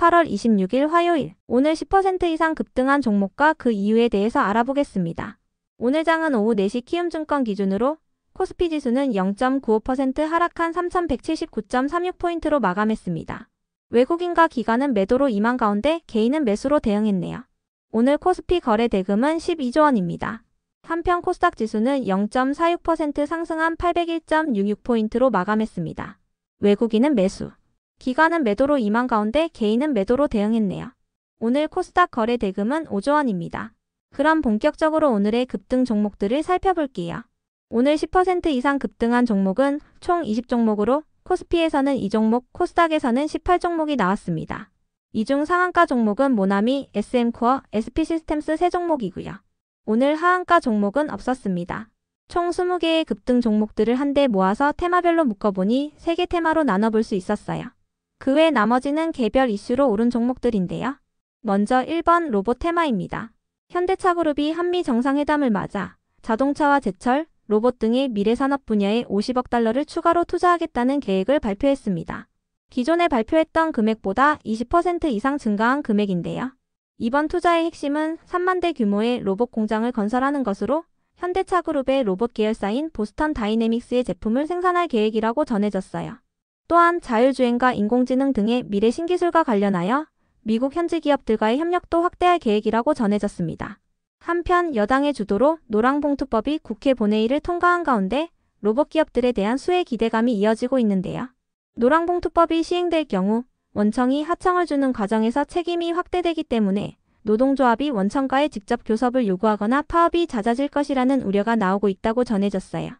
8월 26일 화요일, 오늘 10% 이상 급등한 종목과 그 이유에 대해서 알아보겠습니다. 오늘 장은 오후 4시 키움증권 기준으로 코스피 지수는 0.95% 하락한 3179.36포인트로 마감했습니다. 외국인과 기관은 매도로 임한 가운데 개인은 매수로 대응했네요. 오늘 코스피 거래 대금은 12조 원입니다. 한편 코스닥 지수는 0.46% 상승한 801.66포인트로 마감했습니다. 외국인은 매수, 기관은 매도로 임한 가운데 개인은 매도로 대응했네요. 오늘 코스닥 거래 대금은 5조 원입니다. 그럼 본격적으로 오늘의 급등 종목들을 살펴볼게요. 오늘 10% 이상 급등한 종목은 총 20종목으로 코스피에서는 2종목, 코스닥에서는 18종목이 나왔습니다. 이 중 상한가 종목은 모나미, SM코어, SP시스템스 3종목이고요. 오늘 하한가 종목은 없었습니다. 총 20개의 급등 종목들을 한데 모아서 테마별로 묶어보니 3개 테마로 나눠볼 수 있었어요. 그 외 나머지는 개별 이슈로 오른 종목들인데요. 먼저 1번 로봇 테마입니다. 현대차그룹이 한미 정상회담을 맞아 자동차와 제철, 로봇 등의 미래산업 분야에 50억 달러를 추가로 투자하겠다는 계획을 발표했습니다. 기존에 발표했던 금액보다 20% 이상 증가한 금액인데요. 이번 투자의 핵심은 3만 대 규모의 로봇 공장을 건설하는 것으로 현대차그룹의 로봇 계열사인 보스턴 다이내믹스의 제품을 생산할 계획이라고 전해졌어요. 또한 자율주행과 인공지능 등의 미래 신기술과 관련하여 미국 현지 기업들과의 협력도 확대할 계획이라고 전해졌습니다. 한편 여당의 주도로 노랑봉투법이 국회 본회의를 통과한 가운데 로봇 기업들에 대한 수혜 기대감이 이어지고 있는데요. 노랑봉투법이 시행될 경우 원청이 하청을 주는 과정에서 책임이 확대되기 때문에 노동조합이 원청과의 직접 교섭을 요구하거나 파업이 잦아질 것이라는 우려가 나오고 있다고 전해졌어요.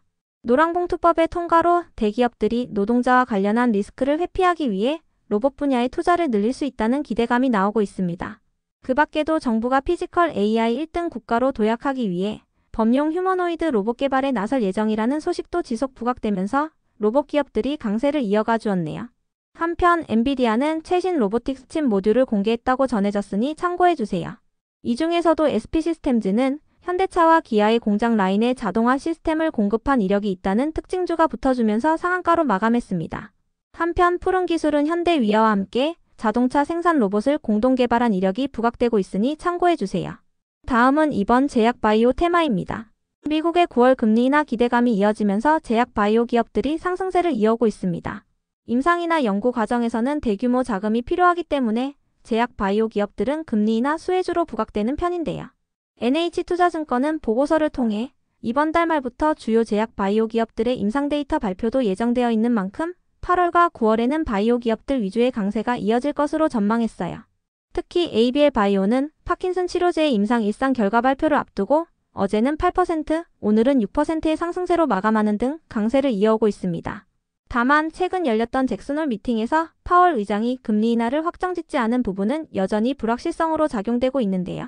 노랑봉투법의 통과로 대기업들이 노동자와 관련한 리스크를 회피하기 위해 로봇 분야의 투자를 늘릴 수 있다는 기대감이 나오고 있습니다. 그 밖에도 정부가 피지컬 AI 1등 국가로 도약하기 위해 범용 휴머노이드 로봇 개발에 나설 예정이라는 소식도 지속 부각되면서 로봇 기업들이 강세를 이어가 주었네요. 한편 엔비디아는 최신 로보틱스 칩 모듈을 공개했다고 전해졌으니 참고해주세요. 이 중에서도 SP시스템즈는 현대차와 기아의 공장 라인에 자동화 시스템을 공급한 이력이 있다는 특징주가 붙어주면서 상한가로 마감했습니다. 한편 푸른기술은 현대위아와 함께 자동차 생산 로봇을 공동 개발한 이력이 부각되고 있으니 참고해주세요. 다음은 이번 제약바이오 테마입니다. 미국의 9월 금리 인하 기대감이 이어지면서 제약바이오 기업들이 상승세를 이어오고 있습니다. 임상이나 연구 과정에서는 대규모 자금이 필요하기 때문에 제약바이오 기업들은 금리 인하 수혜주로 부각되는 편인데요. NH투자증권은 보고서를 통해 이번 달 말부터 주요 제약바이오 기업들의 임상 데이터 발표도 예정되어 있는 만큼 8월과 9월에는 바이오 기업들 위주의 강세가 이어질 것으로 전망했어요. 특히 ABL 바이오는 파킨슨 치료제의 임상 일상 결과 발표를 앞두고 어제는 8%, 오늘은 6%의 상승세로 마감하는 등 강세를 이어오고 있습니다. 다만 최근 열렸던 잭슨홀 미팅에서 파월 의장이 금리 인하를 확정짓지 않은 부분은 여전히 불확실성으로 작용되고 있는데요.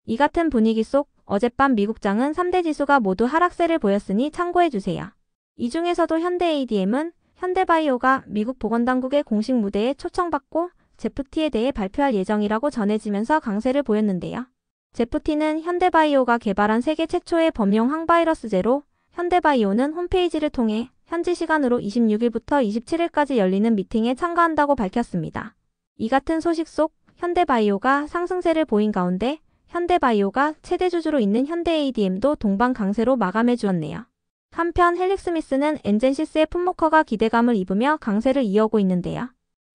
이 같은 분위기 속 어젯밤 미국장은 3대 지수가 모두 하락세를 보였으니 참고해주세요. 이 중에서도 현대ADM은 현대바이오가 미국 보건당국의 공식 무대에 초청받고 제프티에 대해 발표할 예정이라고 전해지면서 강세를 보였는데요. 제프티는 현대바이오가 개발한 세계 최초의 범용 항바이러스제로 현대바이오는 홈페이지를 통해 현지 시간으로 26일부터 27일까지 열리는 미팅에 참가한다고 밝혔습니다. 이 같은 소식 속 현대바이오가 상승세를 보인 가운데 현대바이오가 최대 주주로 있는 현대ADM도 동반 강세로 마감해 주었네요. 한편 헬릭스미스는 엔젠시스의 품목허가 기대감을 입으며 강세를 이어오고 있는데요.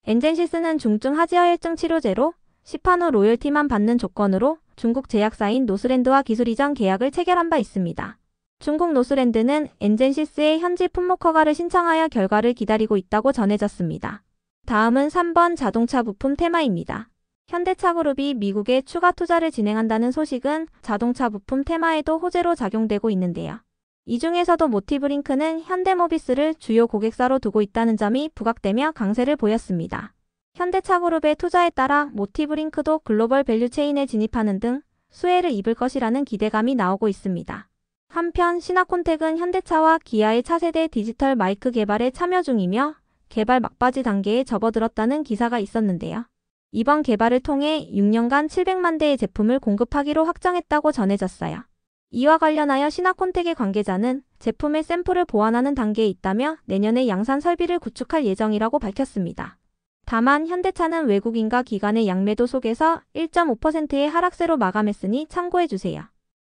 엔젠시스는 중증 하지어혈증 치료제로 시판 후 로열티만 받는 조건으로 중국 제약사인 노스랜드와 기술 이전 계약을 체결한 바 있습니다. 중국 노스랜드는 엔젠시스의 현지 품목허가를 신청하여 결과를 기다리고 있다고 전해졌습니다. 다음은 3번 자동차 부품 테마입니다. 현대차그룹이 미국에 추가 투자를 진행한다는 소식은 자동차 부품 테마에도 호재로 작용되고 있는데요. 이 중에서도 모티브링크는 현대모비스를 주요 고객사로 두고 있다는 점이 부각되며 강세를 보였습니다. 현대차그룹의 투자에 따라 모티브링크도 글로벌 밸류체인에 진입하는 등 수혜를 입을 것이라는 기대감이 나오고 있습니다. 한편 시나콘텍은 현대차와 기아의 차세대 디지털 마이크 개발에 참여 중이며 개발 막바지 단계에 접어들었다는 기사가 있었는데요. 이번 개발을 통해 6년간 700만 대의 제품을 공급하기로 확정했다고 전해졌어요. 이와 관련하여 시나콘텍의 관계자는 제품의 샘플을 보완하는 단계에 있다며 내년에 양산 설비를 구축할 예정이라고 밝혔습니다. 다만 현대차는 외국인과 기관의 양매도 속에서 1.5%의 하락세로 마감했으니 참고해주세요.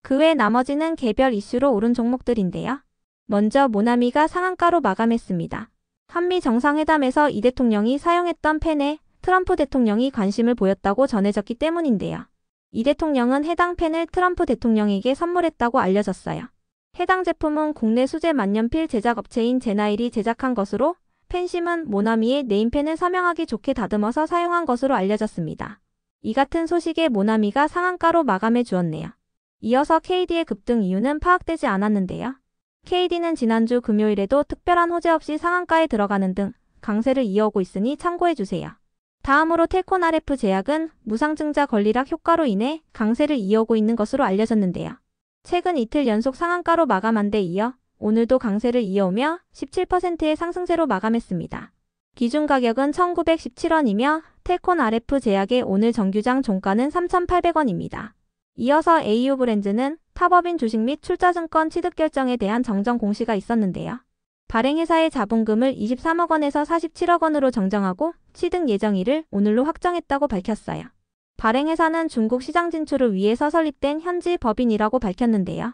그 외 나머지는 개별 이슈로 오른 종목들인데요. 먼저 모나미가 상한가로 마감했습니다. 한미 정상회담에서 이 대통령이 사용했던 펜에 트럼프 대통령이 관심을 보였다고 전해졌기 때문인데요. 이 대통령은 해당 펜을 트럼프 대통령에게 선물했다고 알려졌어요. 해당 제품은 국내 수제 만년필 제작업체인 제나일이 제작한 것으로 펜심은 모나미의 네임펜을 서명하기 좋게 다듬어서 사용한 것으로 알려졌습니다. 이 같은 소식에 모나미가 상한가로 마감해 주었네요. 이어서 KD의 급등 이유는 파악되지 않았는데요. KD는 지난주 금요일에도 특별한 호재 없이 상한가에 들어가는 등 강세를 이어오고 있으니 참고해주세요. 다음으로 텔콘 RF 제약은 무상증자 권리락 효과로 인해 강세를 이어오고 있는 것으로 알려졌는데요. 최근 이틀 연속 상한가로 마감한 데 이어 오늘도 강세를 이어오며 17%의 상승세로 마감했습니다. 기준 가격은 1917원이며 텔콘 RF 제약의 오늘 정규장 종가는 3,800원입니다. 이어서 AU브랜드는 타법인 주식 및 출자증권 취득 결정에 대한 정정 공시가 있었는데요. 발행회사의 자본금을 23억 원에서 47억 원으로 정정하고 취득 예정일을 오늘로 확정했다고 밝혔어요. 발행회사는 중국 시장 진출을 위해서 설립된 현지 법인이라고 밝혔는데요.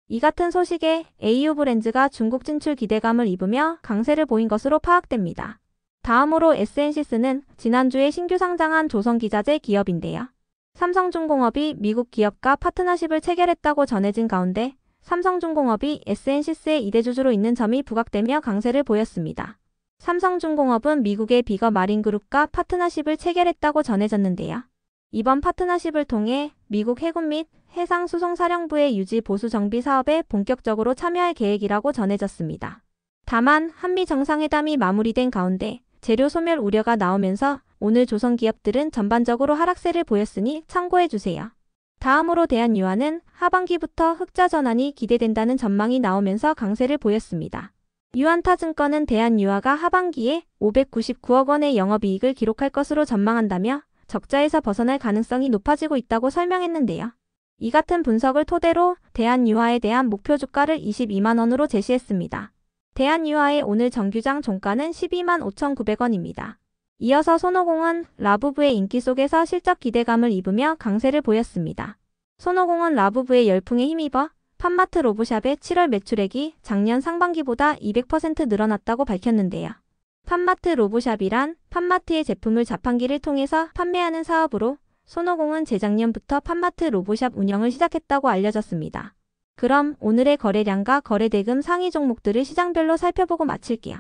이 같은 소식에 AU브랜드가 중국 진출 기대감을 입으며 강세를 보인 것으로 파악됩니다. 다음으로 SNC스는 지난주에 신규 상장한 조선기자재 기업인데요. 삼성중공업이 미국 기업과 파트너십을 체결했다고 전해진 가운데 삼성중공업이 SNC스의 2대 주주로 있는 점이 부각되며 강세를 보였습니다. 삼성중공업은 미국의 비거 마린그룹과 파트너십을 체결했다고 전해졌는데요. 이번 파트너십을 통해 미국 해군 및 해상수송사령부의 유지 보수 정비 사업에 본격적으로 참여할 계획이라고 전해졌습니다. 다만 한미 정상회담이 마무리된 가운데 재료 소멸 우려가 나오면서 오늘 조선 기업들은 전반적으로 하락세를 보였으니 참고해주세요. 다음으로 대한유화는 하반기부터 흑자 전환이 기대된다는 전망이 나오면서 강세를 보였습니다. 유한타증권은 대한유화가 하반기에 599억 원의 영업이익을 기록할 것으로 전망한다며 적자에서 벗어날 가능성이 높아지고 있다고 설명했는데요. 이 같은 분석을 토대로 대한유화에 대한 목표 주가를 22만 원으로 제시했습니다. 대한유화의 오늘 정규장 종가는 12만 5,900원입니다. 이어서 손오공은 라부부의 인기 속에서 실적 기대감을 입으며 강세를 보였습니다. 손오공은 라부부의 열풍에 힘입어 팜마트 로보샵의 7월 매출액이 작년 상반기보다 200% 늘어났다고 밝혔는데요. 팜마트 로보샵이란 팜마트의 제품을 자판기를 통해서 판매하는 사업으로 손오공은 재작년부터 팜마트 로보샵 운영을 시작했다고 알려졌습니다. 그럼 오늘의 거래량과 거래대금 상위 종목들을 시장별로 살펴보고 마칠게요.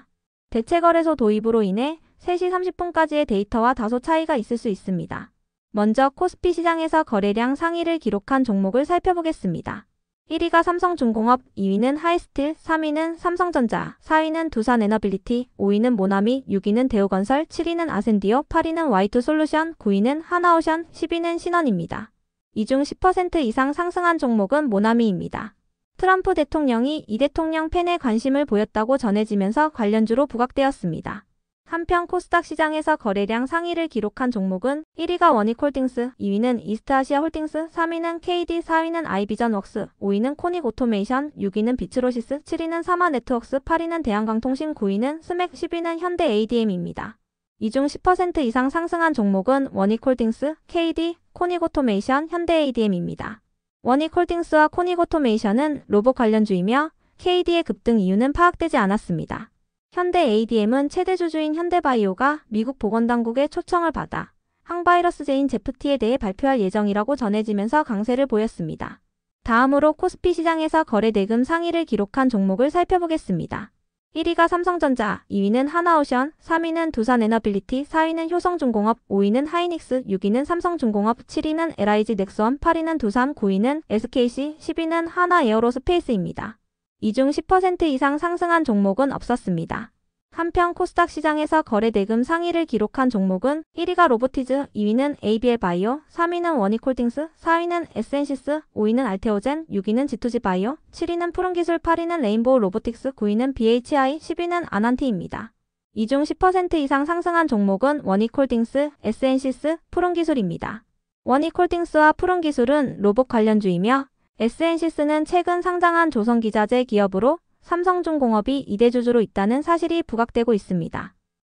대체거래소 도입으로 인해 3시 30분까지의 데이터와 다소 차이가 있을 수 있습니다. 먼저 코스피 시장에서 거래량 상위를 기록한 종목을 살펴보겠습니다. 1위가 삼성중공업, 2위는 하이스틸, 3위는 삼성전자, 4위는 두산에너빌리티, 5위는 모나미, 6위는 대우건설, 7위는 아센디오, 8위는 Y2솔루션, 9위는 하나오션, 10위는 신원입니다. 이 중 10% 이상 상승한 종목은 모나미입니다. 트럼프 대통령이 이 대통령 펜에 관심을 보였다고 전해지면서 관련주로 부각되었습니다. 한편 코스닥 시장에서 거래량 상위를 기록한 종목은 1위가 원익홀딩스, 2위는 이스트아시아홀딩스, 3위는 KD, 4위는 아이비전웍스, 5위는 코닉오토메이션, 6위는 비츠로시스, 7위는 삼화네트웍스, 8위는 대한광통신, 9위는 스맥, 10위는 현대 ADM입니다. 이 중 10% 이상 상승한 종목은 원익홀딩스, KD, 코닉오토메이션, 현대 ADM입니다. 원익홀딩스와 코닉오토메이션은 로봇 관련주이며 KD의 급등 이유는 파악되지 않았습니다. 현대 ADM은 최대 주주인 현대바이오가 미국 보건당국의 초청을 받아 항바이러스제인 제프티에 대해 발표할 예정이라고 전해지면서 강세를 보였습니다. 다음으로 코스피 시장에서 거래대금 상위를 기록한 종목을 살펴보겠습니다. 1위가 삼성전자, 2위는 하나오션, 3위는 두산에너빌리티, 4위는 효성중공업, 5위는 하이닉스, 6위는 삼성중공업, 7위는 LIG 넥스원, 8위는 두산, 9위는 SKC, 10위는 하나에어로스페이스입니다. 이 중 10% 이상 상승한 종목은 없었습니다. 한편 코스닥 시장에서 거래대금 상위를 기록한 종목은 1위가 로보티즈, 2위는 ABL바이오, 3위는 원익홀딩스, 4위는 SNC스, 5위는 알테오젠, 6위는 G2G바이오, 7위는 푸른기술, 8위는 레인보우 로보틱스, 9위는 BHI, 10위는 아난티입니다. 이 중 10% 이상 상승한 종목은 원익홀딩스, SNC스, 푸른기술입니다. 원익홀딩스와 푸른기술은 로봇 관련주이며 SNC스는 최근 상장한 조선기자재 기업으로 삼성중공업이 2대 주주로 있다는 사실이 부각되고 있습니다.